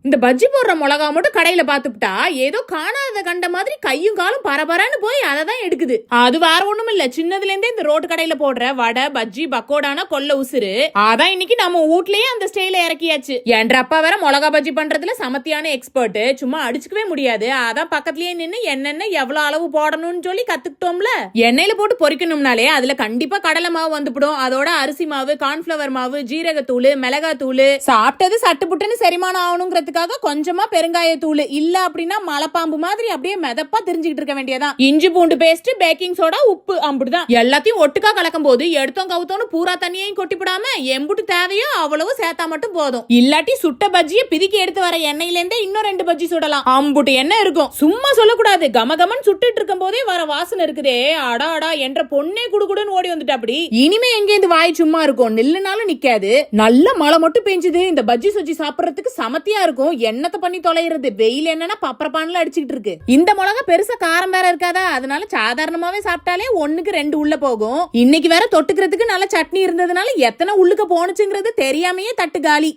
இந்த பஜ்ஜி போடுற மிளகா மட்டும் கடையில பாத்துட்டா ஏதோ காணாத கண்ட மாதிரி கையும் காலும் பரபரன்னு போய் அதை தான் எடுக்குது. அது வேற ஒண்ணும் இல்ல, சின்னதுல இருந்தே இந்த ரோட்டு கடையில போடுற வடை பஜ்ஜி பக்கோடானா கொல்ல உசுறு. அதான் இன்னைக்கு நம்ம வீட்லயே அந்த ஸ்டைல இறக்கியாச்சு. என்ற அப்பா வேற மிளகா பஜ்ஜி பண்றதுல சமத்தியான எக்ஸ்பர்ட், சும்மா அடிச்சுக்கவே முடியாது. அதான் பக்கத்துலயே நின்னு என்னென்ன எவ்வளவு அளவு போடணும்னு சொல்லி கத்துக்கிட்டோம்ல. எண்ணெயில போட்டு பொரிக்கணும்னாலே அதுல கண்டிப்பா கடலை மாவு வந்துடும். அதோட அரிசி மாவு, கார்ன்ஃபிளவர் மாவு, ஜீரகத்தூள், மிளகாத்தூள், சாப்பிட்டது சட்டுப்புட்டுன்னு செரிமானம் ஆகணுங்கிறதுக்காக கொஞ்சமா பெருங்காயத்தூள், இல்ல அப்படின்னா மலைப்பாம்பு மாதிரி அப்படியே மெதப்பா தெரிஞ்சுக்கிட்டு இருக்க வேண்டியதான். இஞ்சி பூண்டு பேஸ்ட், பேக்கிங் சோடா, உப்பு, அம்புடுதான். எல்லாத்தையும் ஒட்டுக்கா கலக்கும் போது எடுத்தோம் கவுத்தோன்னு பூரா தண்ணியையும் கொட்டிவிடாம எம்புட்டு தேவையோ அவ்வளவு சேர்த்தா மட்டும் போதும். இல்லாட்டி சுட்ட பஜ்ஜிய பிதிக்கி எடுத்து வர எண்ணெயில இருந்தே இன்னும் 2 பஜ்ஜி சுடலாம். அம்புட்டு எண்ணெய் இருக்கும். சும்மா சொல்லக்கூடாது, கமகமன் சுட்டுட்டு இருக்கும் போதே வர வாசனை இருக்குதே, அடா அடா என்ற பொண்ணே குடுகுடுன்னு ஓடி வந்துட்டு. அப்படி இனிமே எங்க இந்த வாய் சும்மா இருக்கும், நில்லுனாலும் நிக்காது. நல்ல மழை மட்டும் பெஞ்சுது. இந்த பஜ்ஜி சொஜ்ஜி சாப்பிடறதுக்கு சமத்தியா இருக்கும். எண்ணத்தை பண்ணி தொலைகிறது. வெயில் என்னன்னா பப்பரப்பான்ல அடிச்சுக்கிட்டு இருக்கு. இந்த மிளகா பெருசா காரம் வேற இருக்காதா, அதனால சாதாரணமாவே சாப்பிட்டாலே 1க்கு 2 உள்ள போகும். இன்னைக்கு வேற தொட்டுக்கிறதுக்கு நல்ல சட்னி இருந்ததுனால எத்தனை உள்ளுக்க போனுச்சுங்கிறது தெரியாமையே தட்டு காலி.